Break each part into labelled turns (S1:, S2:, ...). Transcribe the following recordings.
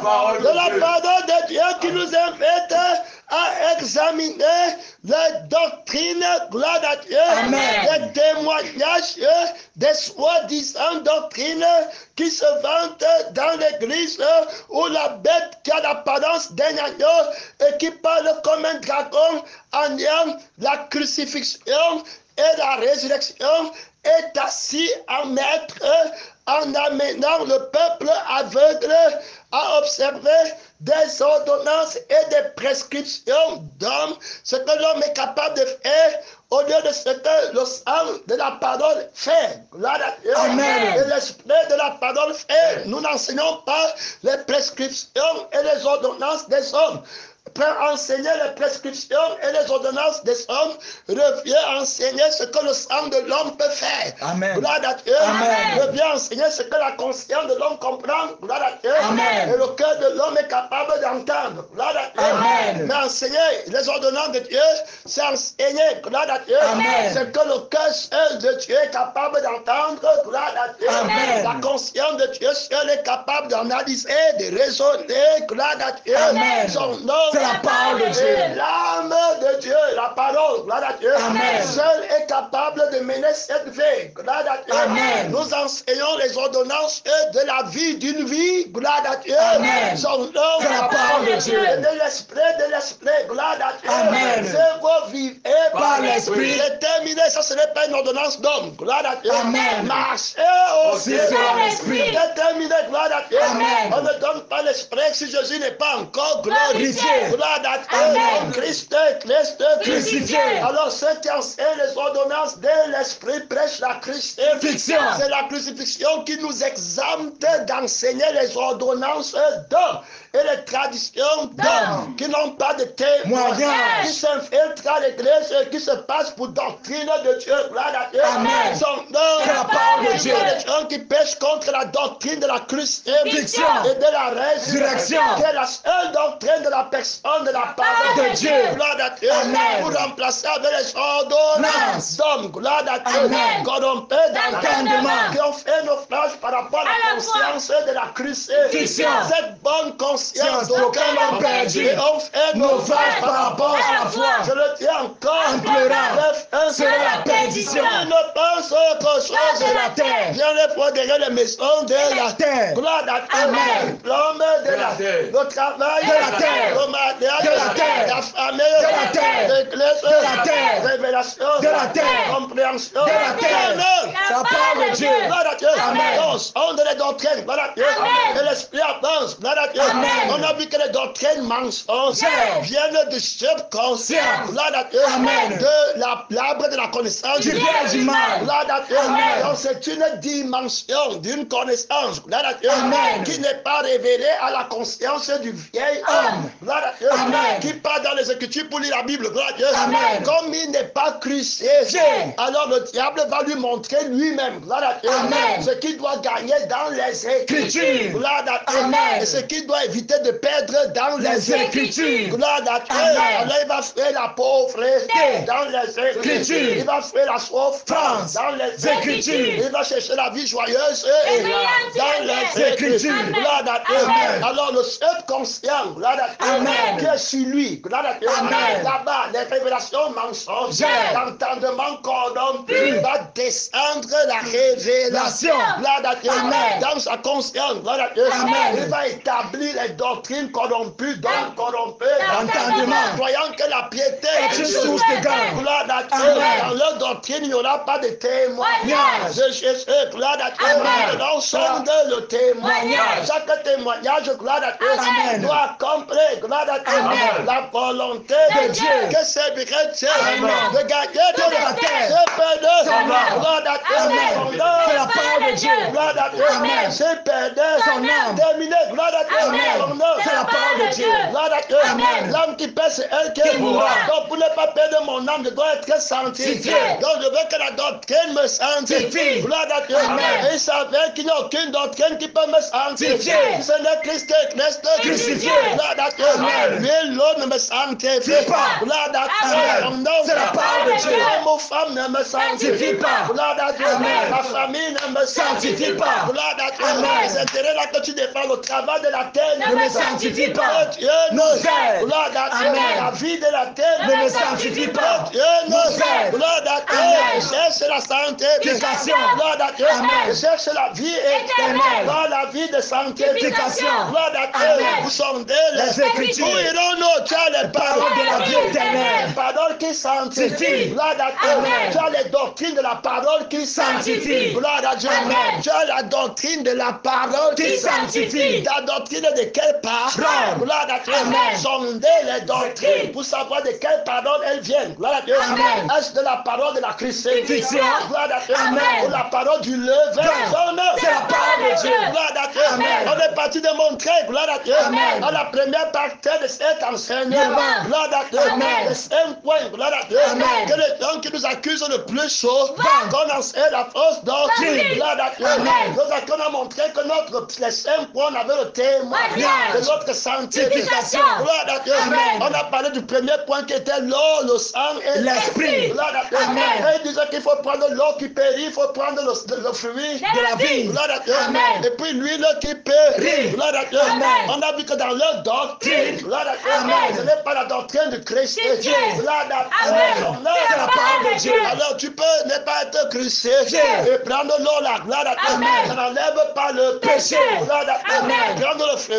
S1: de la parole de Dieu qui nous invite à examiner les doctrines, gloire à Dieu, les témoignages des soi-disant doctrines qui se vantent dans l'église où la bête qui a l'apparence d'un agneau et qui parle comme un dragon en ayant la crucifixion et la résurrection est assis en maître en amenant le peuple aveugle à observer des ordonnances et des prescriptions d'hommes, ce que l'homme est capable de faire au lieu de ce que le sang de la parole fait. Amen. Et l'esprit de la parole fait. Nous n'enseignons pas les prescriptions et les ordonnances des hommes. Pour enseigner les prescriptions et les ordonnances des hommes, revient enseigner ce que le sang de l'homme peut faire.
S2: Amen.
S1: Gloire à Dieu.
S2: Amen.
S1: Revient enseigner ce que la conscience de l'homme comprend. Gloire à Dieu.
S2: Amen.
S1: Et le cœur de l'homme est capable d'entendre. Gloire à Dieu.
S2: Amen.
S1: Mais enseigner les ordonnances de Dieu, c'est enseigner. Gloire à Dieu.
S2: Amen.
S1: Ce que le cœur seul de Dieu est capable d'entendre. Gloire à Dieu.
S2: Amen.
S1: La conscience de Dieu seul est capable d'analyser, de raisonner. Gloire à Dieu.
S2: Amen.
S1: Son nom.
S2: C'est la parole de Dieu.
S1: L'âme de Dieu, la parole, gloire à Dieu,
S2: Amen.
S1: seul est capable de mener cette vie, gloire à Dieu.
S2: Amen.
S1: Nous enseignons les ordonnances de la vie d'une vie, gloire à Dieu.
S2: Amen.
S1: Son nom,
S2: c'est la parole de Dieu.
S1: Et de l'esprit, gloire à Dieu.
S2: Amen.
S1: C'est vous vivez
S2: par l'esprit.
S1: C'est terminé, ça ce n'est pas une ordonnance d'homme, gloire à Dieu.
S2: Amen.
S1: Marchez
S2: aussi sur l'esprit.
S1: C'est terminé, gloire à Dieu.
S2: Amen.
S1: On ne donne pas l'esprit si Jésus n'est pas encore glorifié. Gloire à Dieu.
S2: Amen.
S1: Christ
S2: crucifié.
S1: Alors ceux qui enseignent les ordonnances de l'esprit prêchent la crucifixion. C'est la crucifixion qui nous exempte d'enseigner les ordonnances d'hommes et les traditions d'hommes qui n'ont pas de témoignage, qui s'infiltrent à l'église et qui se passent pour doctrine de Dieu.
S2: Amen.
S1: C'est
S2: la parole de Dieu.
S1: Les gens qui pêchent contre la doctrine de la crucifixion et de la résurrection, qui est la seule doctrine de la personne de la parole de Dieu. Gloire à Dieu.
S2: Amen.
S1: Pour remplacer avec les ordonnances d'hommes. Gloire à Dieu.
S2: Amen.
S1: Corrompés d'entendement. Qui ont fait naufrage par rapport à la conscience de la crucifixion. Cette bonne conscience
S2: d'aucuns l'ont perdu.
S1: Et ont fait naufrage par rapport à la foi. Je le dis encore.
S2: En pleurant.
S1: C'est la perdition. Ils ne pensent autre chose
S2: de la terre.
S1: Viens les protéger les maisons de la terre. Gloire à Dieu.
S2: Amen.
S1: L'homme de la terre. Le travail
S2: de la terre.
S1: Le mariage
S2: de la terre.
S1: La famille
S2: de la terre.
S1: L'église
S2: de la terre.
S1: Révélation
S2: de la terre.
S1: Compréhension
S2: de la terre. La parole de Dieu.
S1: Gloire à Dieu.
S2: Amen.
S1: On de les doctrines. Gloire à Dieu. Et l'esprit avance. Gloire à Dieu.
S2: Amen.
S1: On a vu que les doctrines mensongères viennent du subconscient. Gloire à Dieu.
S2: Amen.
S1: De l'arbre de la connaissance
S2: du bien et du mal.
S1: Gloire à Dieu.
S2: Amen.
S1: Donc c'est une dimension d'une connaissance. Gloire à Dieu.
S2: Amen.
S1: Qui n'est pas révélée à la conscience du vieil homme. Gloire à Dieu.
S2: Amen.
S1: Qui part dans les Écritures pour lire la Bible. Gloire à Dieu.
S2: Amen.
S1: Comme il n'est pas crucifié, alors le diable va lui montrer lui-même. Gloire à Dieu.
S2: Amen.
S1: Ce qu'il doit gagner dans les Écritures. Gloire à Dieu.
S2: Amen.
S1: Et ce qu'il doit éviter de perdre dans les
S2: Écritures.
S1: Gloire à Dieu.
S2: Amen.
S1: Alors il va faire la pauvreté dans les Écritures. Il va faire la souffrance dans les Écritures. Il va chercher la vie joyeuse dans les Écritures. Gloire à Dieu.
S2: Amen.
S1: Alors le subconscient, gloire à Dieu,
S2: Amen.
S1: qui est sur lui, gloire à Dieu.
S2: Amen.
S1: Là-bas, les révélations mensongères, l'entendement corrompu va descendre la révélation. Gloire à Dieu.
S2: Amen.
S1: Dans sa conscience, gloire à Dieu.
S2: Amen.
S1: Il va établir les doctrines corrompues, d'hommes corrompus,
S2: L'entendement.
S1: croyant que la piété
S2: est une source de gain.
S1: Gloire à Dieu.
S2: Amen.
S1: Dans leur doctrine, il n'y aura pas de témoignage de Jésus. Gloire à Dieu.
S2: Amen.
S1: Nous sommes le témoignage. Chaque témoignage, gloire à Dieu,
S2: Amen.
S1: doit accomplir, gloire à Dieu,
S2: Amen.
S1: la volonté
S2: de Dieu.
S1: Que servirait Dieu
S2: Amen.
S1: de gagner de la terre. C'est perdu.
S2: Son nom.
S1: Gloire à Dieu.
S2: Amen.
S1: Son nom.
S2: C'est la parole de Dieu.
S1: Gloire à Dieu.
S2: Amen.
S1: C'est perdu.
S2: Son âme.
S1: Terminé. Gloire à Dieu.
S2: Amen.
S1: Son nom.
S2: C'est la parole de Dieu.
S1: Gloire à Dieu.
S2: Amen.
S1: L'âme qui perd, c'est elle qui
S2: mourra.
S1: Donc pour ne pas perdre mon âme, je dois être sanctifié. Donc je veux que la doctrine me sanctifie. Gloire à Dieu.
S2: Amen.
S1: Et il s'avère qu'il n'y a aucune doctrine qui peut me sanctifier. Si ce n'est Christ qui est
S2: crucifié.
S1: Gloire à Dieu.
S2: Amen.
S1: Lui, l'autre ne me sanctifie
S2: pas.
S1: Gloire à Dieu.
S2: Amen. C'est la parole de Dieu.
S1: Homme ou femme ne me sanctifie pas. Gloire à Dieu.
S2: Amen.
S1: Ma famille ne me sanctifie pas. Gloire à Dieu.
S2: Amen.
S1: Les intérêts là que tu défends, le travail de la terre
S2: Ne me sanctifie pas.
S1: Dieu
S2: Nous aide.
S1: Gloire à Dieu.
S2: Amen.
S1: La vie de la terre
S2: Ne me sanctifie pas.
S1: Dieu
S2: Nous aide.
S1: Gloire à Dieu.
S2: Amen.
S1: Je cherche la santé.
S2: Sanctification.
S1: Gloire à Dieu.
S2: Amen.
S1: Je cherche la vie éternelle. Dans la vie de sanctification. Gloire à Dieu.
S2: Amen.
S1: Vous sondez
S2: Les Écritures.
S1: Où irons-nous? Tu as les paroles
S2: de la vie éternelle.
S1: Les paroles qui sanctifient.
S2: Sanctifie.
S1: Gloire à Dieu.
S2: Amen.
S1: Tu as les doctrines de la parole qui sanctifient. Gloire à Dieu.
S2: Amen.
S1: Tu as la doctrine de la parole
S2: Qui sanctifie.
S1: La doctrine de quelle part?
S2: Parole.
S1: Gloire à Dieu.
S2: Amen.
S1: Sondez les doctrines pour savoir de quelle parole elles viennent. Gloire à Dieu.
S2: Amen.
S1: Est-ce de la parole de la crucifixion? Gloire à Dieu.
S2: Amen.
S1: Ou la parole du levain?
S2: C'est la parole de Dieu.
S1: Gloire à Dieu.
S2: Amen.
S1: On est parti de montrer, gloire à Dieu,
S2: Amen.
S1: à la première partie de cet enseignement,
S2: Amen.
S1: gloire à Dieu,
S2: Amen.
S1: les 5 points, gloire à Dieu,
S2: Amen.
S1: que les gens qui nous accusent le plus chaud, qu'on enseigne la fausse doctrine, gloire à Dieu,
S2: Amen.
S1: nous avons montré que les 5 points, on avait le témoignage de notre sanctification, gloire à Dieu.
S2: Amen.
S1: On a parlé du premier point qui était l'eau, le sang et
S2: l'esprit.
S1: Gloire à Dieu.
S2: Amen.
S1: Et il disait qu'il faut prendre l'eau qui périt, il faut prendre le fruit
S2: De la vie.
S1: Gloire à Dieu.
S2: Amen.
S1: Et puis l'huile qui périt. Gloire à Dieu.
S2: Amen.
S1: On a vu que dans leur doctrine, gloire à Dieu,
S2: Amen.
S1: ce n'est pas la doctrine du Christ.
S2: Dieu.
S1: Gloire à Dieu.
S2: Amen. C'est la parole de Dieu.
S1: Alors tu peux ne pas être crucifié
S2: Dieu.
S1: et prendre l'eau là. Gloire à Dieu.
S2: Amen.
S1: Ça n'enlève pas le péché. Gloire à Dieu.
S2: Amen.
S1: Prendre le fruit.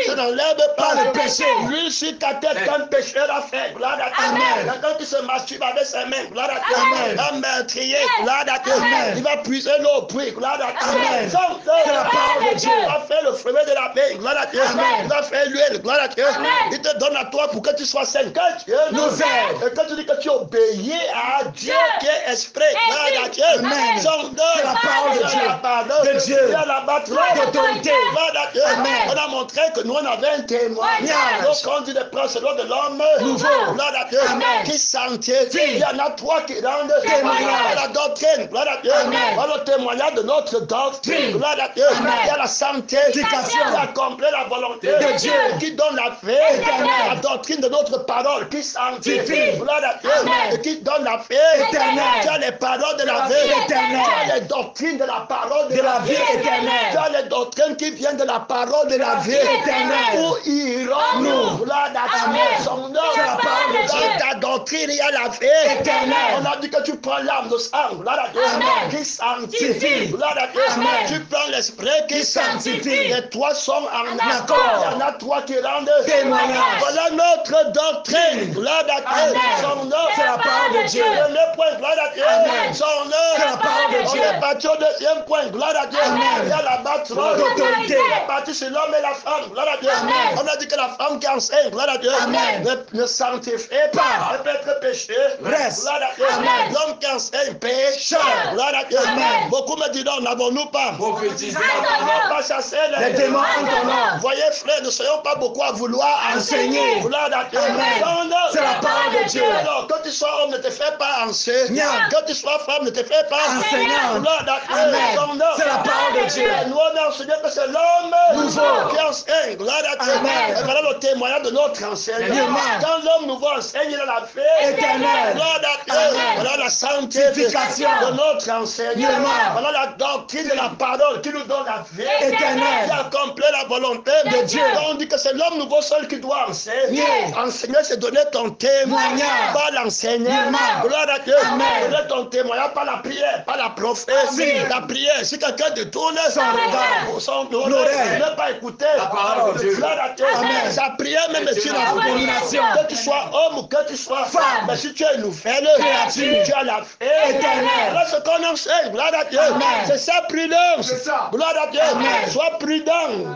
S1: Ça n'enlève pas
S2: Pas
S1: le
S2: le
S1: péché.
S2: péché.
S1: L'huile sur ta tête qu'un pécheur a fait. Gloire à Dieu.
S2: Amen.
S1: Quelqu'un qui se masturbe avec ses mains. Gloire à Dieu.
S2: Amen.
S1: Un meurtrier. Gloire à Dieu.
S2: Amen.
S1: Il va puiser l'eau au puits. Gloire à Dieu.
S2: Amen.
S1: C'est
S2: la parole de Dieu.
S1: Il va faire le fruit de la main. Gloire à Dieu.
S2: Amen.
S1: Il va faire l'huile. Gloire à Dieu.
S2: Amen.
S1: Il te donne à toi pour que tu sois saint. Quand Dieu
S2: nous aide.
S1: Et quand tu dis que tu obéis à Dieu qui est esprit. Gloire à Dieu.
S2: Amen.
S1: C'est
S2: la parole de Dieu.
S1: La parole
S2: De Dieu.
S1: C'est la bataille
S2: D'autorité.
S1: Gloire à Dieu.
S2: Amen.
S1: On a montré que nous on avait un témoignage. Donc on dit de prendre ce nom de l'homme
S2: Nouveau.
S1: Gloire à Dieu.
S2: Amen.
S1: Qui sanctifie. Il y en a 3 qui rendent
S2: Témoignage.
S1: la doctrine. Gloire à Dieu.
S2: Amen.
S1: On a le témoignage de notre doctrine. Gloire à Dieu.
S2: Amen.
S1: Il y a la sanctification.
S2: Sanctification.
S1: Qui accomplit la volonté
S2: De Dieu.
S1: Qui donne la paix.
S2: Éternelle.
S1: La doctrine de notre parole qui sanctifie.
S2: Sanctifie.
S1: Gloire à Dieu.
S2: Amen.
S1: Et qui donne la paix.
S2: Éternelle.
S1: Tu as les paroles de la vie.
S2: Éternelle.
S1: Tu as les doctrines de la parole de la vie.
S2: éternelle.
S1: Tu as les doctrines qui viennent de la parole de la vie.
S2: éternelle.
S1: Où irons-nous? Gloire à
S2: Amen.
S1: Dieu. Son nom.
S2: C'est la parole de Dieu.
S1: Dans ta doctrine, il y a la vie.
S2: Éternelle.
S1: On a dit que tu prends l'âme de sang. Gloire à Dieu.
S2: Amen.
S1: Qui sanctifie.
S2: Sanctifie.
S1: Gloire à Dieu.
S2: Amen.
S1: Tu prends l'esprit qui
S2: Qui sanctifie.
S1: Les 3 sont en
S2: accord.
S1: Il y en a 3 qui rendent
S2: Témoignage.
S1: Voilà notre doctrine. Gloire à Dieu.
S2: Amen.
S1: Son nom.
S2: C'est la parole de Dieu.
S1: Premier point. Gloire à Dieu.
S2: Amen.
S1: Son nom.
S2: C'est la parole de
S1: On
S2: Dieu.
S1: est parti au deuxième point. Gloire à Dieu.
S2: Amen.
S1: Il y a la bataille
S2: D'autorité.
S1: On est parti sur l'homme et la femme. Gloire à Dieu.
S2: Amen.
S1: On a dit que la femme qui enseigne. Gloire à Dieu.
S2: Amen.
S1: Ne sanctifie pas. Elle peut être péché.
S2: Reste.
S1: Gloire à Dieu.
S2: Amen.
S1: L'homme qui enseigne péché. Gloire à Dieu.
S2: Amen.
S1: Beaucoup me diront, n'avons-nous pas?
S2: Prophétiser.
S1: N'avons-nous pas chassé
S2: Les démons en ton nom.
S1: Voyez frère, ne soyons pas beaucoup à vouloir
S2: Enseigner.
S1: Gloire à Dieu.
S2: Amen. C'est la parole de Dieu.
S1: Alors, quand tu sois homme, ne te fais pas enseignant.
S2: Enseignant.
S1: Quand tu sois femme, ne te fais pas
S2: Enseignant.
S1: Gloire à Dieu.
S2: Amen.
S1: Son nom.
S2: C'est la parole de Dieu.
S1: Nous on a enseigné que c'est l'homme
S2: Nouveau.
S1: qui enseigne. Gloire à Dieu.
S2: Amen.
S1: Et voilà le témoignage de notre enseignement.
S2: Amen.
S1: Quand l'homme nouveau enseigne, il a la paix
S2: Éternelle.
S1: Gloire à Dieu.
S2: Amen.
S1: Voilà la sanctification de notre enseignement.
S2: Amen.
S1: Voilà la doctrine de la parole qui nous donne la vie.
S2: Éternelle.
S1: Qui accomplit la volonté
S2: de Dieu.
S1: Donc on dit que c'est l'homme nouveau seul qui doit enseigner.
S2: Oui.
S1: Enseigner, c'est donner ton témoignage. Pas l'enseignement.
S2: Amen.
S1: Gloire à Dieu.
S2: Amen.
S1: Donner ton témoignage, pas la prière, pas la prophétie.
S2: Amen.
S1: La prière. Si quelqu'un détourne
S2: Son regard.
S1: son
S2: L'oreille.
S1: oreille, ne pas écouter
S2: La parole de Dieu.
S1: Gloire à Dieu.
S2: Amen.
S1: Sa prière même est une
S2: abomination.
S1: Que tu sois homme ou que tu sois femme. Mais si tu es une nouvelle
S2: Créature.
S1: tu as la paix
S2: Éternelle.
S1: Voilà ce qu'on enseigne. Gloire à Dieu.
S2: Amen.
S1: C'est ça, prudence.
S2: C'est ça.
S1: Gloire à Dieu.
S2: Amen.
S1: Sois prudent.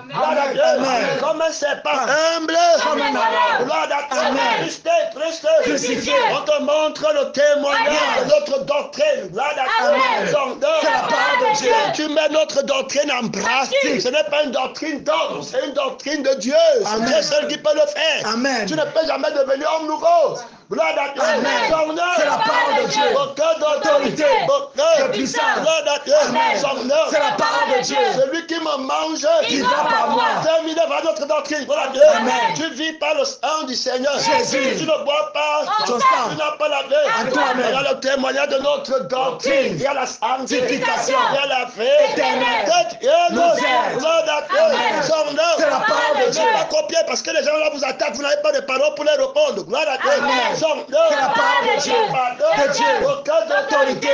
S1: Gloire à Dieu.
S2: Amen.
S1: Comme un serpent humble.
S2: Comme un arbre.
S1: Gloire à Dieu.
S2: Amen.
S1: Christ.
S2: Crucifié.
S1: On te montre le témoignage
S2: Amen.
S1: de notre doctrine. Gloire à Dieu.
S2: Amen.
S1: Donc,
S2: C'est la parole de Dieu.
S1: tu mets notre doctrine en pratique. Ce n'est pas une doctrine d'homme, c'est une doctrine de Dieu.
S2: Amen.
S1: C'est seul qui peut le faire.
S2: Amen.
S1: Tu ne peux jamais devenir homme nouveau. Gloire à Dieu.
S2: Amen.
S1: Son nom.
S2: C'est la parole de Dieu.
S1: Aucun d'autorité.
S2: Autorité.
S1: Aucun.
S2: de puissance.
S1: Gloire à Dieu. Son œuvre.
S2: C'est la parole de Dieu.
S1: Celui qui me mange,
S2: Vivra par moi.
S1: terminé par notre doctrine. Gloire à Dieu.
S2: Amen.
S1: Tu vis par le sang du Seigneur.
S2: Jésus.
S1: Tu ne bois pas.
S2: Ton sang.
S1: Tu n'as pas lavé.
S2: En toi-même.
S1: Il y a le témoignage de notre doctrine. Il y a la sanctification. Il y a la paix.
S2: Éternelle.
S1: Nous
S2: aide.
S1: Gloire à Dieu.
S2: Amen.
S1: Son œuvre.
S2: C'est la parole de
S1: Ne
S2: Dieu.
S1: pas copier parce que les gens là vous attaquent. Vous n'avez pas de parole pour les répondre. Gloire à Dieu.
S2: Amen.
S1: Son œuvre.
S2: C'est la parole de Dieu. De Dieu.
S1: Aucun
S2: D'autorité.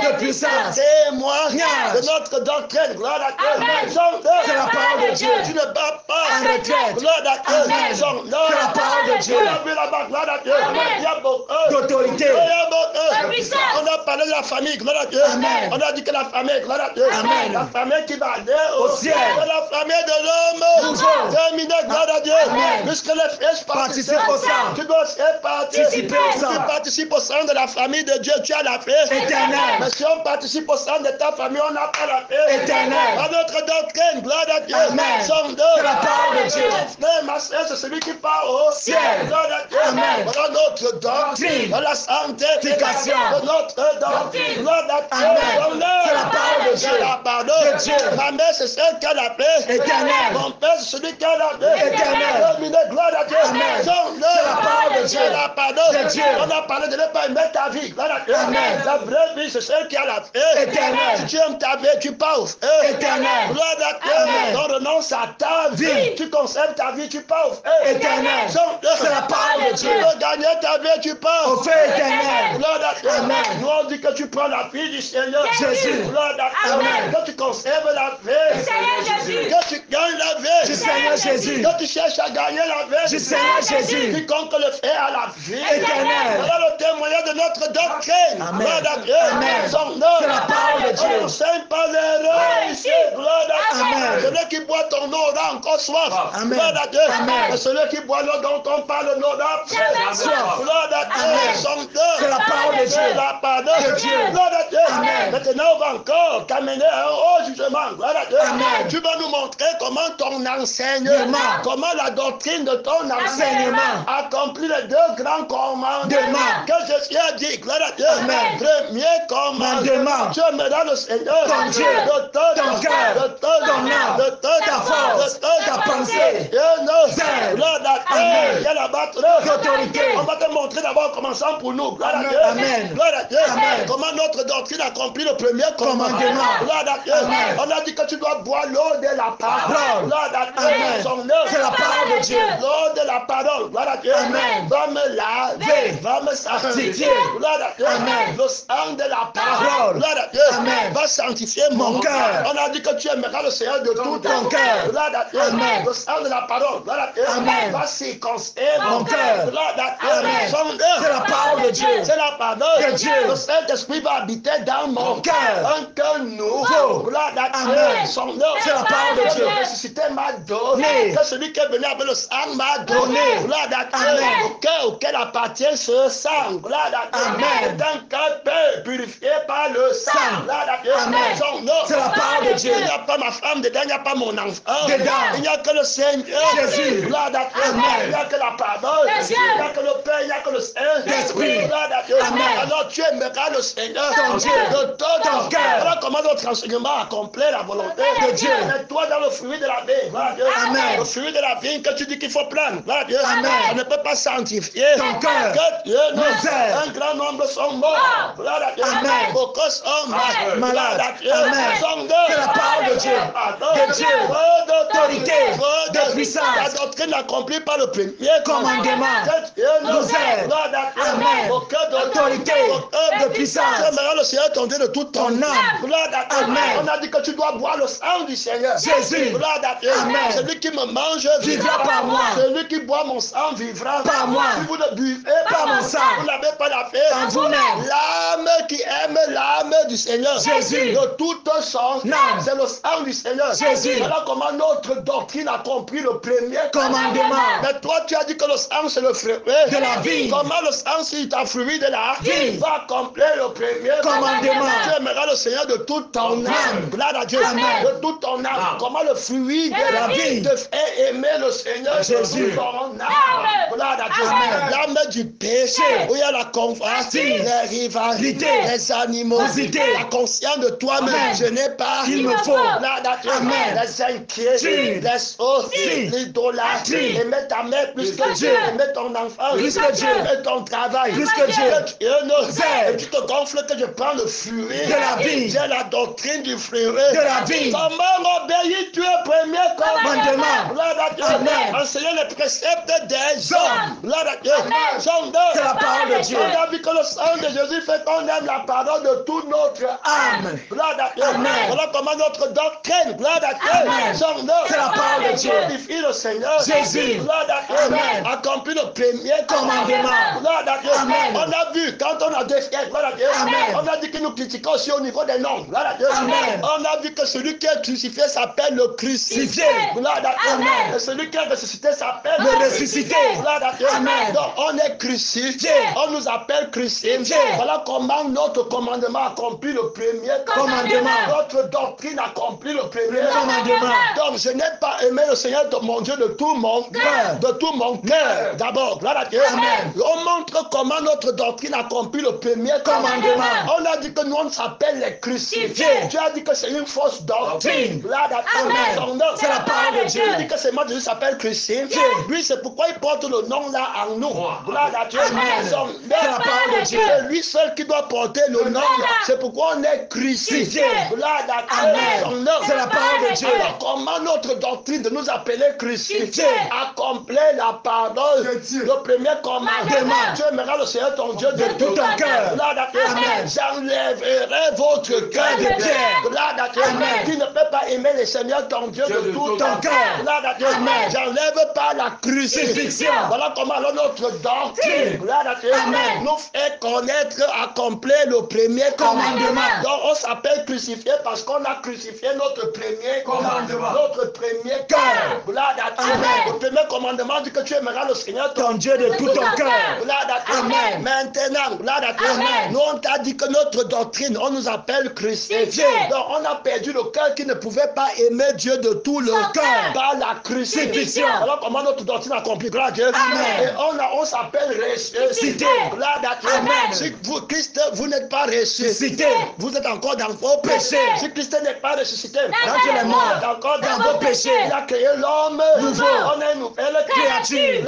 S2: De puissance.
S1: Témoignage de notre doctrine. Gloire à Dieu.
S2: Amen.
S1: Son œuvre.
S2: C'est la parole de Dieu.
S1: Tu ne bats pas.
S2: En retraite.
S1: Gloire à Dieu.
S2: Amen.
S1: Son œuvre.
S2: C'est la parole de Dieu.
S1: On a vu là-bas. Gloire à Dieu. Il y a beaucoup
S2: D'autorité.
S1: Il y a beaucoup.
S3: De puissance.
S1: On a parlé de la famille. Gloire à Dieu.
S2: Amen.
S1: On a dit que la famille. Gloire à Dieu.
S2: Amen.
S1: La famille qui va aller
S2: Au ciel.
S1: C'est la famille de l'homme.
S2: Toujours.
S1: Terminé. Gloire à Dieu.
S2: Amen.
S1: Puisque les flèches
S2: Participe au sang.
S1: Tu dois participer
S2: au sang.
S1: Tu participes au sang de la famille de Dieu. Tu as la paix.
S2: Éternelle.
S1: Mais si on participe au sang de ta famille, on n'a pas la paix.
S2: Éternelle.
S1: Par notre doctrine. Gloire à Dieu.
S2: Amen.
S1: Son
S2: C'est la parole de Dieu.
S1: Mon frère, ma soeur, c'est celui qui part au
S2: Ciel.
S1: Gloire à Dieu.
S2: Amen.
S1: Voilà notre doctrine. Dans la sanctification de notre doctrine. Gloire à Dieu.
S2: Amen.
S1: Son œuvre.
S2: C'est la parole de Dieu.
S1: C'est la parole
S2: De Dieu.
S1: Ma mère, c'est celle qui a la paix.
S2: Éternelle.
S1: Mon père, c'est celui qui a la paix.
S2: Éternelle.
S1: Terminé. Gloire à Dieu.
S2: Amen.
S1: Son œuvre.
S2: C'est la parole de Dieu.
S1: C'est la parole
S2: De Dieu.
S1: On a parlé de ne pas aimer ta vie. Gloire à Dieu.
S2: Amen.
S1: La vraie vie, c'est celle qui a la paix.
S2: Éternelle.
S1: Si tu aimes ta vie, tu pars au feu.
S2: Éternelle.
S1: Gloire à Dieu.
S2: Amen.
S1: On renonce à ta vie. Tu conserves ta vie, tu pars au feu.
S2: Éternelle. C'est la parole de Dieu.
S1: Tu veux gagner ta vie, tu pars
S2: Au feu éternel.
S1: Gloire à Dieu.
S2: Amen.
S1: Nous on dit que tu prends la vie du Seigneur.
S2: Jésus.
S1: Gloire à Dieu.
S3: Amen.
S1: Que tu conserves la vie.
S3: Seigneur Jésus.
S1: Que tu gagnes la vie.
S2: Du Seigneur Jésus.
S1: Que tu cherches à gagner la vie.
S2: Du Seigneur Jésus.
S1: Quiconque le fait à la vie.
S2: Éternel.
S1: Voilà le témoignage de notre doctrine.
S2: Amen.
S1: Gloire à Dieu.
S2: Amen.
S1: Son nom.
S2: C'est la parole de Dieu.
S1: On n'enseigne pas l'erreur ici. Gloire à Dieu.
S2: Amen.
S1: Celui qui boit ton eau aura encore soif.
S2: Amen.
S1: Gloire à Dieu.
S2: Amen.
S1: Et celui qui boit l'eau dont on parle n'aura pas
S2: soif.
S1: Gloire à Dieu.
S2: Amen.
S1: Son nom.
S2: C'est la parole de Dieu.
S1: C'est la parole
S2: De Dieu.
S1: Gloire à Dieu.
S2: Amen.
S1: Maintenant, on va encore t'amener un haut jugement. Gloire à Dieu.
S2: Amen.
S1: Tu vas nous montrer comment ton enseignement, comment la doctrine de ton enseignement accomplit les deux grands commandements que Jésus a dit. Gloire à Dieu.
S2: Amen.
S1: Premier commandement. Tu aimeras le Seigneur
S2: Ton Dieu,
S1: de
S2: ton cœur,
S1: de
S2: ton âme,
S1: de
S2: ta force, ta pensée. Zèle.
S1: Gloire à Dieu.
S2: Amen.
S1: Il y a la battre.
S2: D'autorité.
S1: On va te montrer d'abord en commençant pour nous. Gloire à
S2: Amen.
S1: Dieu.
S2: Amen.
S1: Gloire à Dieu.
S2: Amen.
S1: Comment notre doctrine accomplit le premier commandement.
S2: Commandement.
S1: Gloire à Dieu.
S2: Amen.
S1: On a dit que tu dois boire l'eau de la parole.
S2: Parole.
S1: Gloire à Dieu.
S2: Amen.
S1: Son œuvre.
S2: C'est la parole de Dieu.
S1: L'eau de la parole. Gloire à Dieu.
S2: Amen.
S1: Va me laver. Va me sanctifier. Gloire à Dieu.
S2: Amen.
S1: Le sang de la parole.
S2: Parole.
S1: Gloire à Dieu.
S2: Amen.
S1: Va sanctifier mon
S2: cœur.
S1: On a dit que tu aimeras le Seigneur de tout
S2: ton cœur.
S1: Gloire à Dieu.
S2: Amen.
S1: Le sang de la parole. Gloire à Dieu.
S2: Amen.
S1: Va circoncire
S2: Mon cœur.
S1: Gloire à Dieu.
S2: Amen.
S1: Son œuvre.
S2: C'est la parole de Dieu.
S1: C'est la parole
S2: De Dieu.
S1: Le Saint-Esprit va habiter dans mon
S2: cœur.
S1: Un cœur nouveau. Gloire à Dieu.
S2: Amen.
S1: Son œuvre.
S2: C'est la parole de Dieu.
S1: Que le ressuscité m'a donné.
S2: Né.
S1: Que celui qui est venu avec le sang m'a donné.
S2: Donné.
S1: Gloire à Dieu.
S2: Amen.
S1: Au cœur auquel appartient ce sang. Gloire à Dieu.
S2: Amen.
S1: C'est un cœur purifié par le sang.
S2: Sang.
S1: Gloire à Dieu.
S2: Amen.
S1: Son œuvre.
S2: C'est la parole de Dieu.
S1: Il n'y a pas ma femme dedans, il n'y a pas mon enfant.
S2: Dedans.
S1: Il n'y a que le Seigneur.
S2: Jésus.
S1: Gloire à Dieu.
S2: Amen.
S1: Il n'y a que la parole.
S3: Jésus.
S1: Il n'y a que le Père, il n'y a que le
S2: L'Esprit.
S1: Gloire à Dieu.
S2: Amen.
S1: Alors tu aimeras le Seigneur
S2: Ton Dieu.
S1: de ton
S2: cœur.
S1: Voilà comment notre enseignement accomplit la volonté
S2: De Dieu.
S1: Mets-toi dans le fruit de la vie. Gloire à Dieu.
S2: Amen.
S1: Le fruit de la vigne que tu dis qu'il faut prendre. Gloire à Dieu.
S2: Amen.
S1: On ne peut pas sanctifier.
S2: Ton cœur.
S1: Que Dieu nous
S2: Misère.
S1: un grand nombre sont morts. Gloire à Dieu.
S2: Amen.
S1: Beaucoup sont malades.
S2: Malades.
S1: Gloire à Dieu.
S2: Amen. C'est la parole de Dieu. De Dieu.
S1: D'autorité.
S2: De puissance.
S1: La doctrine accomplie par le premier
S2: Commandement.
S1: Que Dieu nous
S2: aide.
S1: Gloire à Dieu.
S2: Amen.
S1: Aucun
S2: Autorité. De puissance.
S1: Tu aimeras le Seigneur ton Dieu de toute ton
S2: Ton âme.
S1: Gloire à Dieu.
S2: Amen.
S1: On a dit que tu dois boire le sang du Seigneur.
S2: Jésus.
S1: Gloire à Dieu.
S2: Amen.
S1: Celui qui me mange
S2: Vivra par moi.
S1: Celui qui boit mon sang vivra
S2: Par moi.
S1: Si vous ne buvez
S2: Par mon sang.
S1: vous n'avez pas la paix.
S2: En vous-même.
S1: L'âme qui aime l'âme du Seigneur.
S2: Jésus.
S1: De toute son
S2: Âme.
S1: c'est le sang du Seigneur.
S2: Jésus.
S1: Voilà comment notre doctrine a compris le premier
S2: Commandement.
S1: Mais toi, tu as dit que le sang, c'est le fruit
S2: De la vie.
S1: Comment le sang, si tu as fruit de la
S2: Vie.
S1: va accomplir le premier
S2: Commandement.
S1: Tu aimeras le Seigneur de toute ton âme. Gloire à Dieu.
S2: Amen.
S1: De toute ton âme. Comment le fruit de la vie te fait aimer le Seigneur
S2: Jésus.
S1: de toute ton âme. Gloire à Dieu.
S2: Amen.
S1: L'âme du péché. Où il y a la convoitise, les rivalités, les animaux, la conscience de toi-même. Je n'ai pas,
S2: il me faut.
S1: Les inquiets, les autres, l'idolâtrie, aimer ta mère plus que Dieu, aimer ton enfant plus que Dieu, aimer ton travail plus que Dieu. Et tu te gonfles que je prends le fruit de la vie, j'ai la doctrine du fruit de la vie. Comment obéis-tu au premier commandement? Enseigner les préceptes des hommes. C'est la parole de Dieu. On a vu que le sang de Jésus fait qu'on aime la parole de toute notre âme. Voilà comment notre doctrine. C'est la parole de Dieu. Glorifie le Seigneur. Jésus accomplit le premier commandement. On a vu quand on a défié. On a dit que nous critiquons aussi au niveau des noms. On a vu que celui qui est crucifié s'appelle le crucifié. Et celui qui est ressuscité s'appelle le ressuscité. Donc on est crucifié. On nous appelle crucifié. Voilà comment notre commandement accomplit le premier commandement. Notre doctrine accomplit le premier commandement. Donc je n'ai pas aimé le Seigneur de mon Dieu de tout mon cœur. De tout mon cœur. D'abord, on montre comment notre doctrine accomplit le premier commandement. On a dit que nous on s'appelle les crucifiés. Tu as dit que c'est une fausse doctrine. C'est la parole de Dieu. Tu dis que c'est moi Jésus s'appelle crucifié. Lui c'est pourquoi il porte le nom là en nous. C'est la parole de Dieu. C'est lui seul qui doit porter le nom. C'est pourquoi on est crucifié. C'est la parole de Dieu. Comment notre doctrine de nous appeler crucifiés accomplit la parole de Dieu. Le premier commandement. Tu aimeras le Seigneur ton Dieu de tout ton cœur. J'enlèverai votre cœur de pierre. Tu ne peux pas aimer le Seigneur ton Dieu de tout ton cœur. J'enlève pas la crucifixion. Voilà comment alors notre doctrine nous fait connaître, accomplir le premier commandement. Donc on s'appelle crucifié parce qu'on a crucifié notre premier commandement. Notre premier cœur. Le premier commandement dit que tu aimeras le Seigneur ton Dieu de tout ton cœur. Maintenant, nous on t'a dit que notre doctrine, on nous appelle crucifié. Donc on a perdu le cœur qui ne pouvait pas aimer Dieu de tout le cœur par la crucifixion. Alors comment notre doctrine accomplit? Gloire à Dieu. Et on s'appelle ressuscité. Si vous, Christ, vous n'êtes pas ressuscité, vous êtes encore dans vos péchés. Si Christ n'est pas ressuscité, vous êtes encore dans vos péchés. Il a créé l'homme nouveau. On a une nouvelle créature.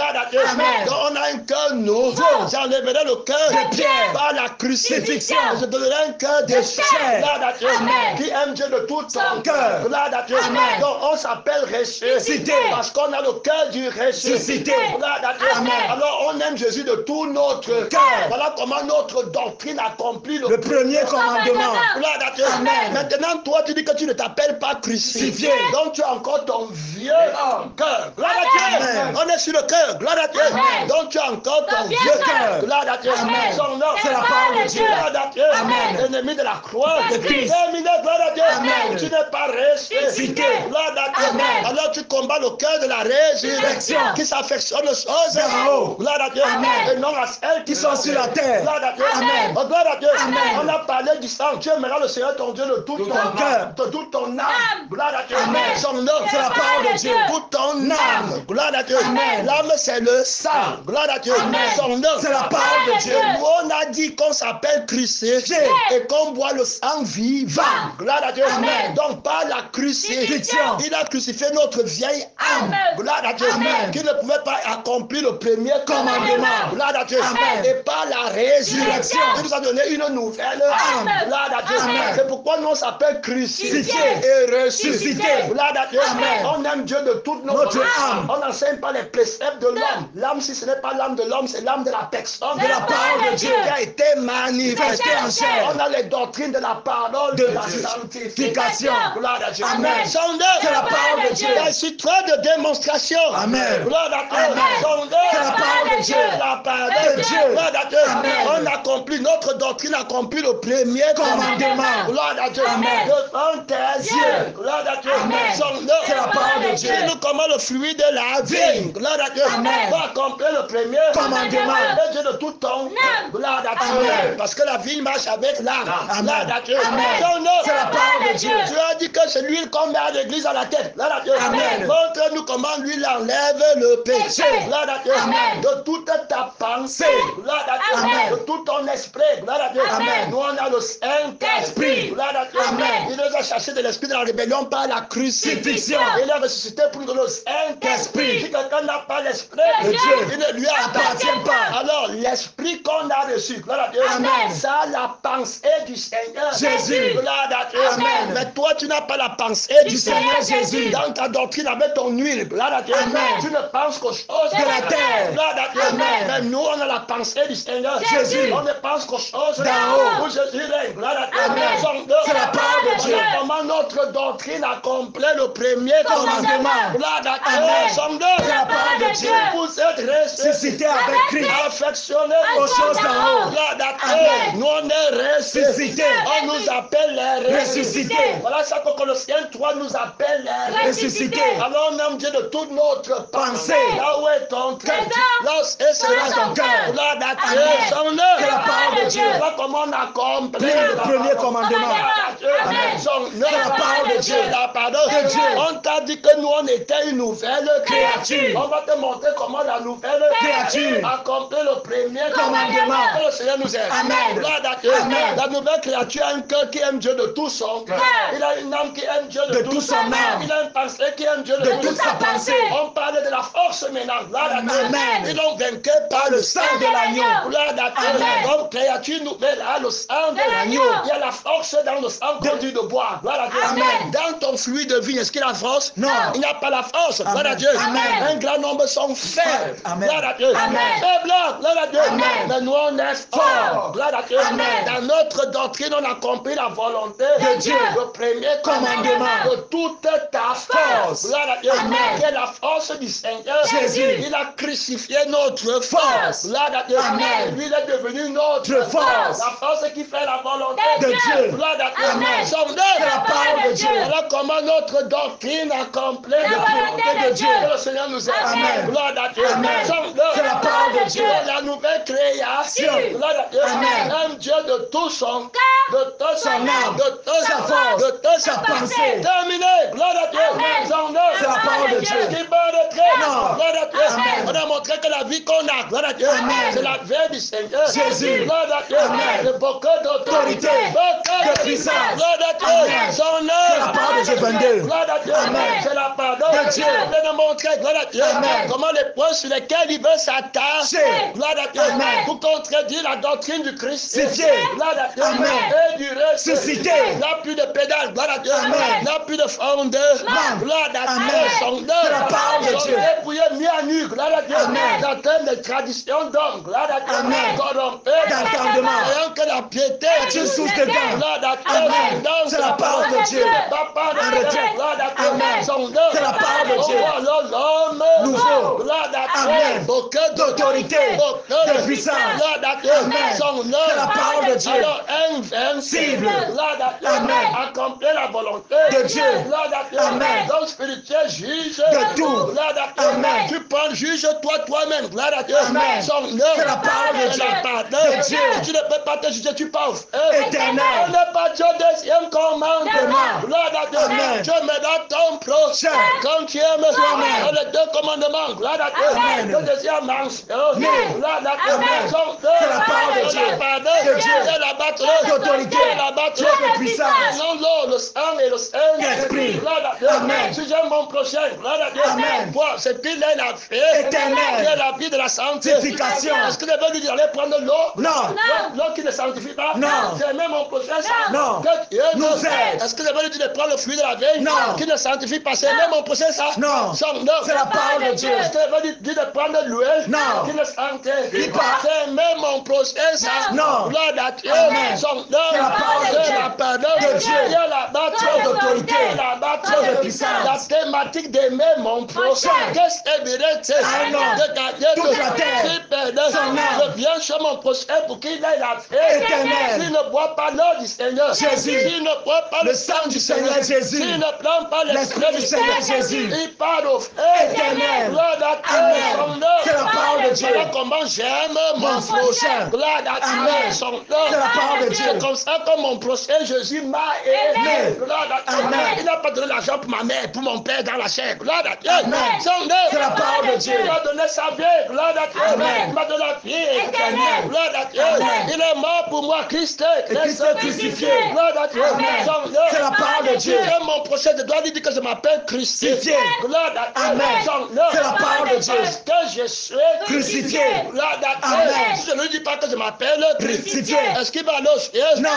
S1: Donc on a un cœur nouveau. J'enlèverai le cœur de pierre par la crucifixion. Je donnerai un cœur de chair qui aime Dieu de tout son cœur. Donc on s'appelle ressuscité parce qu'on a le cœur du ressuscité. Alors on aime Jésus de tout notre cœur. Voilà comment notre doctrine accomplit le premier commandement. Maintenant toi tu dis que tu ne t'appelles pas crucifié. Donc tu as encore ton vieux cœur. Gloire à Dieu. On est sur le cœur. Gloire à Dieu. Donc tu as encore ton vieux cœur. Gloire à Dieu. Son nom, c'est la parole de Dieu. Gloire à Dieu. L'ennemi de la croix de Christ. Terminé. Gloire à Dieu. Tu n'es pas ressuscité. Gloire à Dieu. Alors tu combats le cœur de la résurrection qui s'affectionne aux choses en haut. Gloire à Dieu. Et non à celles qui sont sur la terre. Gloire à Dieu. Gloire à Dieu. On a parlé du sang. Tu aimeras le Seigneur ton Dieu de tout ton cœur, de toute ton âme. Gloire à Dieu. Son nom, c'est la parole de Dieu. Toute ton âme. Gloire à Dieu. L'âme, c'est le sang. Gloire à Dieu. Son nom, c'est la parole de Dieu. Nous, on a dit qu'on s'appelle crucifié et qu'on boit le sang vivant. Gloire à Dieu. Donc, par la crucifixion, il a crucifié notre vieille âme. Gloire à Dieu. Qui ne pouvait pas accomplir le premier commandement. Gloire à Dieu. Et par la résurrection, il nous a donné une nouvelle âme. Gloire à Dieu. C'est pourquoi nous on s'appelle crucifié et ressuscité. Gloire à Dieu. On aime Dieu de toute notre âme. On n'enseigne pas les préceptes de l'homme. L'âme, si ce n'est pas l'âme de l'homme, c'est l'âme de la personne, de la parole de Dieu qui a été manifestée en chair. On a les doctrines de la parole de la sanctification. Gloire à Dieu. Amen. C'est la parole de Dieu. Il y a ici trois de démonstration. Amen. Gloire à Dieu. C'est la parole de Dieu. La parole de Dieu. Gloire à Dieu. On accomplit, notre doctrine accomplit le premier commandement. Gloire à Dieu. Devant tes yeux. Gloire à Dieu. C'est la parole de Dieu. Nous comment le fruit de la vie. Gloire à Dieu. Va accomplir le premier commandement. Et Dieu de tout ton. Gloire à Dieu. Parce que la vie marche avec l'âme. Gloire à Dieu. C'est la parole de Dieu. Tu as dit que c'est l'huile qu'on met à l'église à la tête. Gloire à Dieu. Montre-nous comment l'huile enlève le péché. Gloire à Dieu. De toute ta pensée. Gloire à Dieu. De tout ton esprit. Gloire à Dieu.
S2: Amen.
S1: Nous, on a le Saint-Esprit. Gloire à Dieu.
S2: Amen.
S1: Il nous a chassé de l'esprit de la rébellion par la crucifixion. Il a ressuscité pour nous le Saint-Esprit. Si quelqu'un n'a pas l'esprit
S2: de Dieu,
S1: il ne lui appartient pas. Alors, l'esprit qu'on a reçu, gloire à Dieu,
S2: Amen.
S1: ça a la pensée du Seigneur
S2: Jésus.
S1: Gloire à Dieu.
S2: Amen.
S1: Mais toi, tu n'as pas la pensée du
S2: Seigneur Jésus.
S1: Dans ta doctrine avec ton huile, gloire à Dieu.
S2: Amen.
S1: Tu ne penses qu'aux choses
S2: de la terre.
S1: Gloire à Dieu.
S2: Amen.
S1: Mais nous, on a la pensée du Seigneur
S2: Jésus.
S1: On ne pense qu'aux choses
S2: d'en haut.
S1: où Jésus règne. Gloire à Dieu.
S2: Amen. C'est la parole de Dieu.
S1: Voilà comment notre doctrine accomplit le premier
S2: commandement.
S1: Gloire à Dieu.
S2: Amen.
S1: C'est
S2: la parole de Dieu.
S1: Vous êtes
S2: ressuscité avec Christ.
S1: Affectionnés
S2: aux choses d'en haut.
S1: Gloire à Dieu.
S2: Amen.
S1: Nous, on est ressuscités. On nous appelle les
S2: ressuscités.
S1: Voilà ça que Colossiens 3 nous appelle les
S2: ressuscités.
S1: Alors on aime Dieu de toute notre
S2: pensée.
S1: Là où est ton cœur, là et sera ton cœur. Gloire à Dieu.
S2: C'est la parole de Dieu.
S1: Voilà comment on accomplit
S2: le premier commandement.
S1: Amen.
S2: C'est la parole de Dieu.
S1: La parole
S2: de Dieu.
S1: On t'a dit que nous on était une nouvelle créature. On va te montrer comment la nouvelle
S2: créature
S1: accomplit le premier
S2: commandement.
S1: Que le Seigneur nous aide.
S2: Amen.
S1: Gloire à Dieu.
S2: Amen.
S1: La nouvelle créature a un cœur qui aime Dieu de tout son cœur. Il a une âme qui aime Dieu de tout son âme. Il a une pensée qui aime Dieu
S2: de toute sa pensée.
S1: On parle de la force maintenant. Gloire à Dieu.
S2: Amen.
S1: Ils l'ont vaincu par le sang de l'agneau. Gloire à Dieu. Donc créature nouvelle a le sang de l'agneau. Il y a la force dans le sang qu'on dit de boire. Gloire à Dieu.
S2: Amen.
S1: Dans ton fluide de vie, est-ce qu'il y a la force?
S2: Non.
S1: Il n'y a pas la force. Gloire à Dieu.
S2: Amen.
S1: Un grand nombre sont faibles.
S2: Amen.
S1: Gloire à Dieu. Faibles. Gloire à Dieu.
S2: Amen.
S1: Mais nous on est forts. Gloire à Dieu.
S2: Amen.
S1: Dans notre doctrine, on accomplit la volonté
S2: de Dieu.
S1: Le premier commandement de toute ta force. Gloire à Dieu.
S2: Amen.
S1: Qui est la force du Seigneur.
S2: Jésus.
S1: Il a crucifié notre force. Gloire à Dieu.
S2: Amen.
S1: Lui, il est devenu notre
S2: force.
S1: La force qui fait la volonté
S2: de Dieu.
S1: Gloire à Dieu.
S2: Amen.
S1: Son œuvre.
S2: C'est la parole de Dieu.
S1: Voilà comment notre doctrine accomplit la volonté de Dieu. Que le Seigneur nous aide.
S2: Amen.
S1: Gloire à Dieu.
S2: Amen.
S1: Son œuvre.
S2: C'est la parole de Dieu.
S1: La nouvelle création. Gloire à Dieu.
S2: Amen.
S1: Un Dieu de tout son cœur, de toute son âme, de toute
S2: sa force,
S1: de toute
S2: sa pensée.
S1: Terminé. Gloire à Dieu. Son œuvre.
S2: C'est la parole de Dieu.
S1: Qui peut retrait.
S2: Non.
S1: Gloire à Dieu.
S2: Amen.
S1: On a montré que la vie qu'on a, gloire à Dieu,
S2: Amen.
S1: c'est la vie du Seigneur.
S2: Jésus.
S1: Gloire à Dieu.
S2: Amen.
S1: C'est beaucoup d'autorité. Beaucoup
S2: de puissance.
S1: Gloire à Dieu.
S2: Amen.
S1: Son
S2: C'est la
S1: œuvre.
S2: parole de Dieu 22.
S1: Gloire à Dieu.
S2: Amen.
S1: C'est la pardon
S2: De Dieu.
S1: On vient de montrer, gloire à Dieu,
S2: Amen.
S1: comment les points sur lesquels il veut s'attacher. Gloire à Dieu.
S2: Amen.
S1: Pour contredire la doctrine du Christ.
S2: Crucifié.
S1: Gloire à Dieu.
S2: Amen.
S1: Et du ressuscité. Il n'y a plus de pédale. Gloire à Dieu.
S2: Amen.
S1: Il n'y a plus de fondeur. Gloire à Dieu.
S2: Amen.
S1: Son
S2: C'est la parole de Dieu.
S1: Dépouillé, mis à nu. Gloire à Dieu.
S2: Amen.
S1: Dans termes de tradition d'homme. Gloire à Dieu.
S2: Amen.
S1: Corrompé.
S2: D'entendement.
S1: Ayant que la piété.
S2: Tu source de gain.
S1: Gloire à Dieu.
S2: Amen.
S1: Dans
S2: C'est la parole de Dieu.
S1: Papa
S2: Un retrait.
S1: Gloire à Dieu.
S2: Amen.
S1: Son œuvre.
S2: C'est la parole de Dieu.
S1: Oh, alors l'homme
S2: Nouveau.
S1: Gloire à Dieu.
S2: Amen.
S1: Beaucoup
S2: D'autorité.
S1: de
S2: puissance.
S1: Gloire à Dieu.
S2: Amen.
S1: Son œuvre.
S2: C'est la parole de Dieu.
S1: Alors invincible. Gloire à Dieu.
S2: Amen.
S1: Accomplir la volonté
S2: de Dieu.
S1: Gloire à Dieu.
S2: Amen.
S1: Donc spirituel juge
S2: de tout.
S1: Gloire à Dieu.
S2: Amen.
S1: Tu prends juge toi-même. Gloire à Dieu.
S2: Amen.
S1: Son œuvre.
S2: C'est la parole de Dieu.
S1: De
S2: Dieu.
S1: Si tu ne peux pas te juger, tu penses.
S2: Éternel.
S1: On n'est pas Dieu deuxième commandement. Gloire à Dieu.
S2: Amen.
S1: Dieu me donne ton prochain. Quand tu aimes
S2: Toi-même.
S1: dans les deux commandements. Gloire à Dieu.
S2: Amen.
S1: Le deuxième mention. Gloire à Dieu.
S2: Amen.
S1: Son
S2: C'est la parole de Dieu.
S1: de Dieu. C'est la batterie.
S2: D'autorité.
S1: C'est la batterie.
S2: De puissance.
S1: Non, l'eau, le sang et le
S2: Esprit.
S1: Gloire à Dieu.
S2: Amen.
S1: Si j'aime mon prochain. Gloire à Dieu.
S2: Amen.
S1: Toi, c'est qu'il est la fait.
S2: Éternel.
S1: Qui est la vie de la santé.
S2: Sanctification.
S1: Est-ce que tu veux lui dire d'aller prendre l'eau?
S2: Non.
S1: L'eau qui ne sanctifie pas?
S2: Non.
S1: C'est même mon prochain. ça.
S2: Non.
S1: Que Dieu
S2: Nous aide.
S1: Est-ce que tu veux lui dire de prendre le fruit de la veille?
S2: Non.
S1: Qui ne sanctifie pas? C'est même mon prochain ça?
S2: Non. C'est la parole de Dieu.
S1: Est-ce que tu veux lui dire de prendre l'huile?
S2: Non.
S1: Qui ne sanctifie
S2: pas.
S1: C'est même mon prochain ça?
S2: Non.
S1: Gloire à Dieu.
S2: Amen.
S1: C'est
S2: la parole de Dieu.
S1: la pardon
S2: De Dieu.
S1: Il y a la bâtisse
S2: d'autorité.
S1: La bâtisse
S2: De puissance.
S1: La thématique d'aimer mon prochain. Qu'est-ce que c'est?
S2: Un homme.
S1: De garder
S2: Toute la terre.
S1: qui perdait
S2: Son âme.
S1: Je viens chez mon prochain pour qu'il ait la paix.
S2: Éternel.
S1: S'il ne boit pas l'eau du Seigneur,
S2: Jésus.
S1: s'il ne boit pas le sang du Seigneur,
S2: Jésus.
S1: s'il ne prend pas l'esprit du Seigneur
S2: Jésus.
S1: il part au feu.
S2: Éternel.
S1: Gloire à
S2: Amen. C'est la parole de Dieu.
S1: Voilà comment j'aime mon
S2: prochain.
S1: Gloire à
S2: Amen.
S1: son nom.
S2: C'est la parole de Dieu.
S1: C'est comme ça que mon prochain Jésus m'a aimé. Gloire à Dieu.
S2: Amen.
S1: Il n'a pas donné l'argent pour ma mère, pour mon père dans la chair. Gloire à Dieu.
S2: Amen.
S1: Son nom.
S2: C'est la parole de Dieu.
S1: Il m'a donné sa vie. Gloire à Dieu.
S2: Amen.
S1: Il m'a donné la vie éternelle. Gloire à Dieu.
S2: Amen.
S1: Il est mort pour moi, Christ.
S2: Christ est crucifié.
S1: Gloire à Dieu.
S2: Amen.
S1: Son nom.
S2: C'est la parole de Dieu.
S1: Que mon prochain de doit lui dire que je m'appelle crucifié. Gloire à Dieu.
S2: Amen.
S1: Son nom.
S2: C'est la parole de Dieu.
S1: Parce que je suis
S2: Crucifié.
S1: Gloire à Dieu.
S2: Amen.
S1: Si je ne lui dis pas que je m'appelle
S2: Crucifié.
S1: est-ce qu'il va aller au ciel?
S2: Non.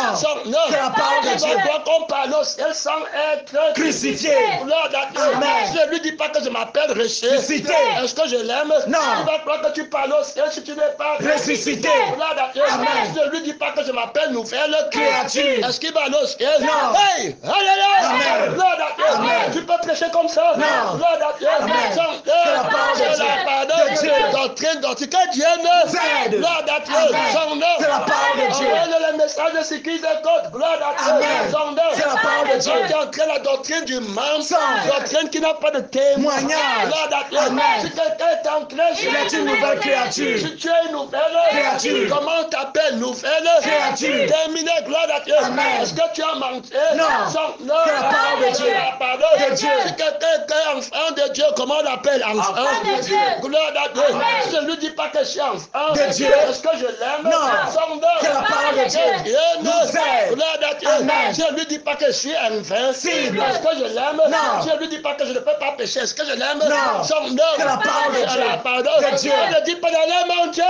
S1: Non.
S2: C'est la parole de Dieu.
S1: Il doit qu'on parle au ciel sans être
S2: Crucifié.
S1: Gloire à Dieu.
S2: Amen.
S1: Si je ne lui dis pas que je m'appelle Réché,
S2: Crucifié.
S1: est-ce que je l'aime?
S2: Non.
S1: Il va croire que tu parles au ciel si tu n'es pas
S2: Ressuscité.
S1: Gloire à Dieu.
S2: Amen.
S1: Si je ne lui dis pas que je m'appelle Nouvelle
S2: Créature.
S1: est-ce qu'il va aller au ciel?
S2: Non.
S1: Hey! Alléluia!
S2: Amen.
S1: Gloire à Dieu.
S2: Amen.
S1: Tu peux prêcher comme ça?
S2: Non.
S1: Gloire à Dieu.
S2: Amen.
S1: C'est
S2: la parole de Dieu.
S1: la parole
S2: De
S1: de
S2: Dieu.
S1: Dieu. Doctrine. Que Dieu me
S2: Aide.
S1: Gloire à Dieu.
S2: Amen.
S1: Son nom.
S2: C'est la parole de Dieu.
S1: Envoie le message de ce qu'ils écoutent. Gloire à Dieu.
S2: Amen.
S1: Son nom.
S2: C'est la parole de Dieu.
S1: Tu es en train de la doctrine du mensonge.
S2: Sang.
S1: Doctrine qui n'a pas de témoignage.
S2: Témoignage.
S1: Gloire à Dieu.
S2: Amen.
S1: Si quelqu'un est en train
S2: Il est une nouvelle créature.
S1: Si tu es une nouvelle
S2: Créature.
S1: comment t'appelles nouvelle
S2: Créature.
S1: Terminé, gloire à Dieu.
S2: Amen.
S1: Est-ce que tu as menti?
S2: Non.
S1: Son nom.
S2: C'est la parole de Dieu.
S1: C'est la parole
S2: De Dieu.
S1: Si quelqu'un est enfant de Dieu, comment on l'appelle enfant
S2: de Dieu.
S1: Gloire à Dieu.
S2: Amen.
S1: Si je ne lui dis pas que je suis enfant
S2: De Dieu.
S1: est-ce que je l'aime?
S2: Non.
S1: Son nom.
S2: C'est la parole de Dieu.
S1: Dieu
S2: Nous aide.
S1: Gloire à Dieu.
S2: Amen.
S1: Si je ne lui dis pas que je suis invincible,
S2: Cible.
S1: est-ce que je l'aime?
S2: Non.
S1: Si je ne lui dis pas que je ne peux pas pécher, est-ce que je l'aime?
S2: Non.
S1: Son nom.
S2: C'est la parole de
S1: C'est
S2: Dieu.
S1: la parole
S2: De Dieu.
S1: On ne dit pas d'aller mentir.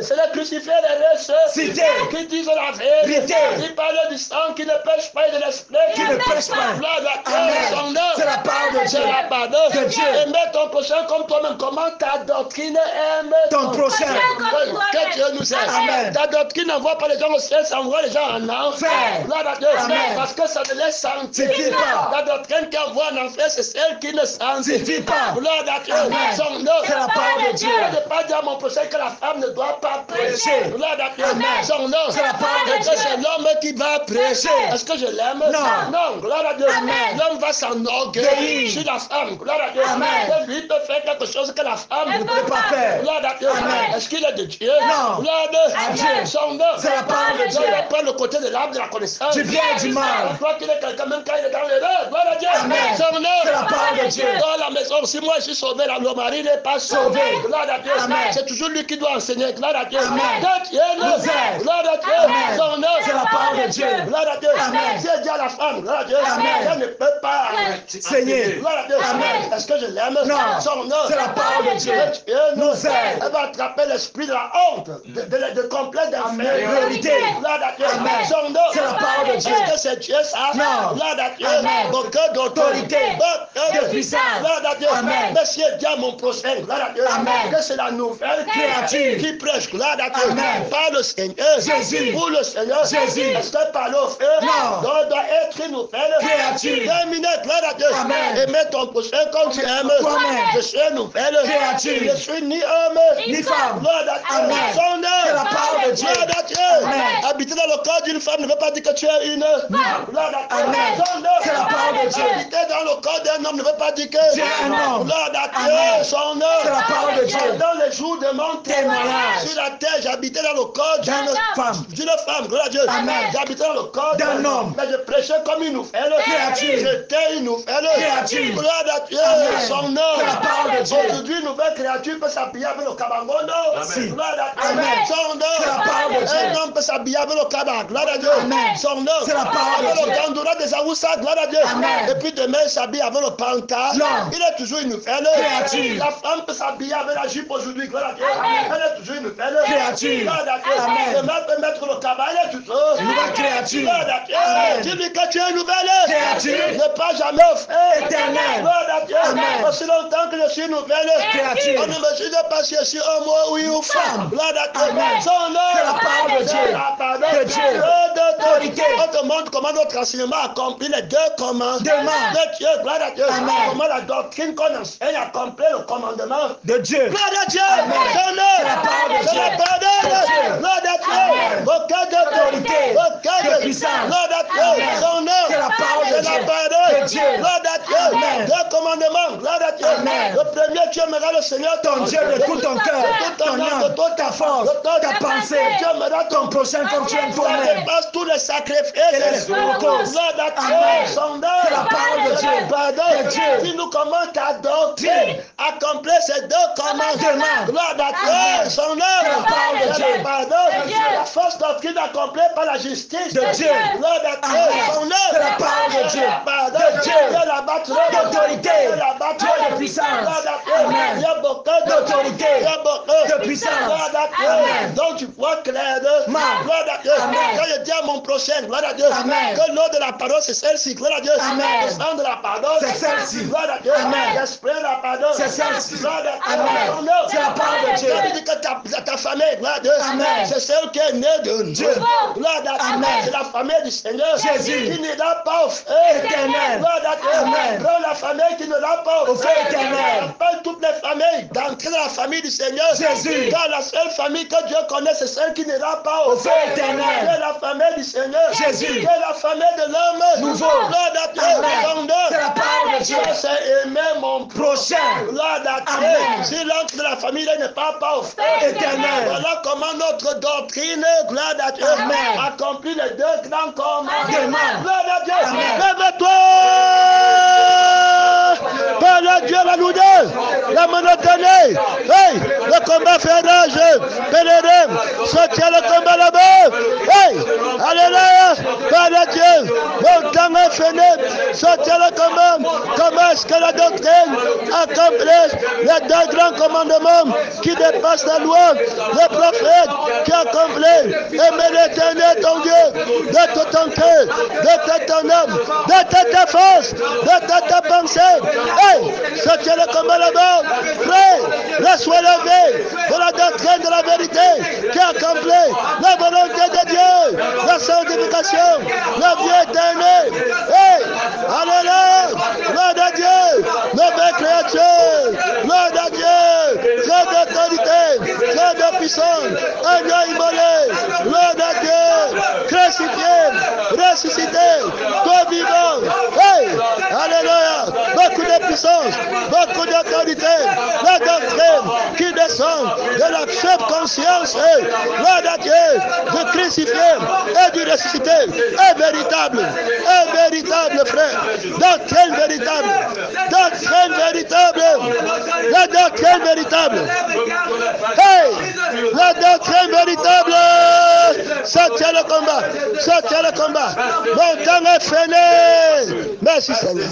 S1: C'est le crucifié des restes.
S2: Cité.
S1: Qui disent la vérité.
S2: Vérité.
S1: Il parle du sang qui ne pêche pas et de l'esprit
S2: Qui ne pêche pas.
S1: Gloire à Dieu.
S2: Amen.
S1: Son nom.
S2: C'est la parole de Dieu.
S1: C'est la parole
S2: De Dieu.
S1: Et mets ton prochain comme toi-même. Comment ta doctrine aime
S2: Ton prochain.
S1: Que Dieu nous aide.
S2: Amen.
S1: Ta doctrine n'envoie pas les gens au ciel, ça envoie les gens en enfer.
S2: Enfer.
S1: Gloire à Dieu.
S2: Amen.
S1: Parce que ça ne les sanctifie
S2: pas.
S1: La doctrine qui envoie en enfer, c'est celle qui ne sanctifie
S2: Sanctifie pas.
S1: Gloire à Dieu.
S2: Amen.
S1: Son nom.
S2: C'est la parole de Dieu.
S1: Je ne pas dire à mon prochain que la femme ne doit pas prêcher. Gloire à Dieu.
S2: Amen.
S1: Son nom.
S2: C'est la parole de
S1: Et que
S2: Dieu.
S1: c'est l'homme qui va prêcher. Est-ce que je l'aime?
S2: Non.
S1: Non. Gloire à Dieu.
S2: Amen.
S1: L'homme va s'enorgueillir sur la femme. Gloire à Dieu.
S2: Amen.
S1: Et lui peut faire quelque chose que la femme
S2: Ne peut pas faire.
S1: Gloire à Dieu.
S2: Amen.
S1: Est-ce qu'il est de Dieu?
S2: Non.
S1: Gloire
S2: À Dieu.
S1: Son nom.
S2: C'est la parole de Dieu.
S1: Il prend le côté de l'arbre de la connaissance.
S2: Du bien et du mal.
S1: On croit qu'il est quelqu'un même quand il est dans l'erreur. Gloire à Dieu.
S2: Amen.
S1: Son nom.
S2: C'est la parole de Dieu.
S1: Dans la maison, si moi je suis sauvé, le mari n'est pas sauvé. Gloire à Dieu.
S2: Amen.
S1: C'est toujours lui qui doit enseigner. Gloire à Dieu.
S2: Amen.
S1: Que Dieu
S2: Nous aide.
S1: Gloire à Dieu.
S2: Amen.
S1: Son nom.
S2: C'est la parole de Dieu.
S1: Gloire à Dieu.
S2: Amen.
S1: Si elle dit à la femme, gloire à Dieu,
S2: Amen.
S1: elle ne peut pas
S2: Seigneur.
S1: Gloire à Dieu.
S2: Amen.
S1: Est-ce que je l'aime?
S2: Non.
S1: Son nom.
S2: C'est la parole de Dieu.
S1: Que Dieu
S2: Nous aide.
S1: Elle va attraper l'esprit de la honte, de complexe d'infériorité. Gloire à Dieu.
S2: Amen.
S1: Son nom.
S2: C'est la parole de Dieu.
S1: Est-ce que c'est Dieu ça?
S2: Non.
S1: Gloire à Dieu.
S2: Amen.
S1: Mon cœur d'autorité.
S2: De puissance.
S1: Gloire à Dieu.
S2: Amen.
S1: Monsieur, dis à mon prochain, gloire à Dieu.
S2: Amen.
S1: Que c'est la nouvelle
S2: Créature.
S1: qui prêche, gloire à Dieu.
S2: Amen.
S1: Par le Seigneur.
S2: Jésus.
S1: Pour le Seigneur.
S2: Jésus.
S1: Est-ce que par le feu?
S2: Non.
S1: Doit être une nouvelle
S2: Créature.
S1: Terminé, gloire à Dieu.
S2: Amen.
S1: Et mets ton prochain comme tu aimes.
S2: Toi-même.
S1: Je suis une nouvelle
S2: Créature.
S1: Je suis ni homme
S2: Ni femme.
S1: Gloire à Dieu.
S2: Amen.
S1: Son nom.
S2: C'est la parole de Dieu.
S1: Gloire à Dieu.
S2: Amen.
S1: Habiter dans le corps d'une femme ne veut pas dire que tu es une. Gloire à Dieu.
S2: Amen.
S1: Son nom.
S2: C'est la parole de Dieu.
S1: Habiter dans le corps d'un homme ne veut pas dire que
S2: Tu es un homme.
S1: Gloire à
S2: Amen.
S1: Dieu. Son nom.
S2: C'est la parole de Dieu.
S1: Dans les jours de mon
S2: Témoignage.
S1: sur la terre, j'habitais dans le corps d'une
S2: femme.
S1: D'une femme. Gloire à Dieu.
S2: Amen.
S1: J'habitais dans le corps
S2: D'un homme.
S1: Mais je prêchais comme une nouvelle
S2: Créature.
S1: J'étais une nouvelle
S2: Créature.
S1: Gloire à Dieu.
S2: Amen.
S1: Son nom.
S2: C'est la parole de Dieu.
S1: Aujourd'hui, une nouvelle créature peut s'habiller avec le cabangondo.
S2: Amen.
S1: Gloire à Dieu.
S2: Amen.
S1: Son nom.
S2: C'est la parole de Dieu.
S1: Un homme peut s'habiller avec le cabane. Gloire à Dieu.
S2: Amen.
S1: Son nom.
S2: C'est la parole de
S1: avec
S2: Dieu.
S1: le gandoura des Aoussa. Gloire à Dieu.
S2: Amen.
S1: Et puis demain, il s'habille avec le pantalon.
S2: Non.
S1: Il est toujours une nouvelle
S2: Créature.
S1: La femme peut s'habiller avec la jupe aujourd'hui. Gloire à Dieu.
S2: Amen.
S1: Elle est toujours une nouvelle
S2: Créature.
S1: Gloire à Dieu.
S2: Amen.
S1: Demain peut mettre le cabane. Elle est toujours
S2: Une nouvelle créature.
S1: Gloire à Dieu.
S2: Amen.
S1: Tu dis que tu es une nouvelle
S2: Créature.
S1: Ne pas jamais offert.
S2: Éternel.
S1: Gloire à Dieu.
S2: Amen.
S1: Aussi longtemps que je suis une nouvelle
S2: Créature.
S1: on ne me dit pas si je suis homme ou une femme. Gloire à Dieu.
S2: Amen.
S1: Son nom.
S2: C'est la parole de Dieu.
S1: C'est la parole
S2: De Dieu. Autorité.
S1: On te montre comment notre enseignement accomplit les deux commandements
S2: Demain.
S1: de Dieu. Gloire à Dieu.
S2: Amen.
S1: Comment la doctrine qu'on enseigne accomplit le commandement
S2: De Dieu.
S1: Gloire à Dieu.
S2: Amen.
S1: Son nom.
S2: C'est la parole de
S1: C'est la
S2: Dieu.
S1: parole.
S2: De Dieu.
S1: Gloire à Dieu.
S2: Amen.
S1: Aucun d'autorité. premier, tu aimeras le Seigneur
S2: ton Dieu de tout ton cœur, ton âme, de toute ta force, ta pensée.
S1: Tu aimeras
S2: ton prochain comme tu aimes
S1: ça
S2: toi-même.
S1: dépasse tous les sacrifices.
S2: C'est la parole de Dieu.
S1: Dis-nous comment ta doctrine accomplit ces deux commandements. Gloire à Dieu, son œuvre. La fausse doctrine accomplie par la justice
S2: de Dieu.
S1: Gloire à Dieu, son œuvre.
S2: C'est la parole de Dieu. D'autorité, de puissance. Amen. D'autorité, de puissance.
S1: Donc tu vois clair. Gloire à Dieu. Quand je dis à mon prochain, gloire à Dieu, que l'eau de la parole c'est celle-ci. Gloire à Dieu. Le sang de la parole,
S2: c'est celle-ci.
S1: Gloire à Dieu. L'esprit de la parole,
S2: c'est celle-ci.
S1: Gloire à Dieu.
S2: C'est la parole de Dieu.
S1: Ça veut dire que ta famille, gloire à Dieu, c'est celle qui est née de Dieu. Gloire à Dieu. C'est la famille du Seigneur.
S2: Jésus.
S1: Qui n'ira pas au feu
S2: éternel.
S1: Gloire à Dieu. Prends la famille qui n'ira pas au feu
S2: éternel.
S1: Appelle toutes les familles d'entrer dans la famille du Seigneur.
S2: Jésus.
S1: Car la seule famille que Dieu connaît, c'est celle qui n'ira pas au feu
S2: éternel.
S1: C'est la famille du Seigneur.
S2: Jésus.
S1: C'est la famille de l'homme
S2: nouveau.
S1: Gloire à Dieu.
S2: C'est la parole de Dieu.
S1: C'est aimer mon prochain. Gloire à Dieu. Si l'entre de la famille n'est pas au feu
S2: éternel.
S1: Voilà comment notre doctrine, gloire à Dieu, accomplit les deux grands commandements. Gloire à Dieu. Lève-toi. Par la Dieu, la lourdeur, la monotonie. Hey, le combat fait rage. Pèlerin, sortir le combat là-bas. Hey, alléluia. Par la Dieu, mon temps est fini. Sortir le combat. Comment est-ce que la doctrine accomplit les deux grands commandements qui dépassent la loi? Le prophète qui accomplit aimer l'éternel ton Dieu de tout ton cœur, de toute ton âme, de toute ta force, de toute ta pensée. Hey, sortir le combat là-bas. Frère, reçois la vie de la doctrine de la vérité qui accomplit la volonté de Dieu, la sanctification, la vie éternelle. Hey, alléluia, gloire à Dieu, nouvelle créature, gloire à Dieu, très d'autorité, très de puissance, agneau immolé, gloire à Dieu, crucifié, ressuscité, toi vivant. Hey, alléluia, beaucoup de puissance, beaucoup d'autorité, la doctrine qui descend de la chef conscience, gloire à Dieu, de crucifié et du ressuscité, est véritable, frère, doctrine véritable, la doctrine véritable, hey, la doctrine véritable, sortez le combat, mon temps est fini, merci Seigneur.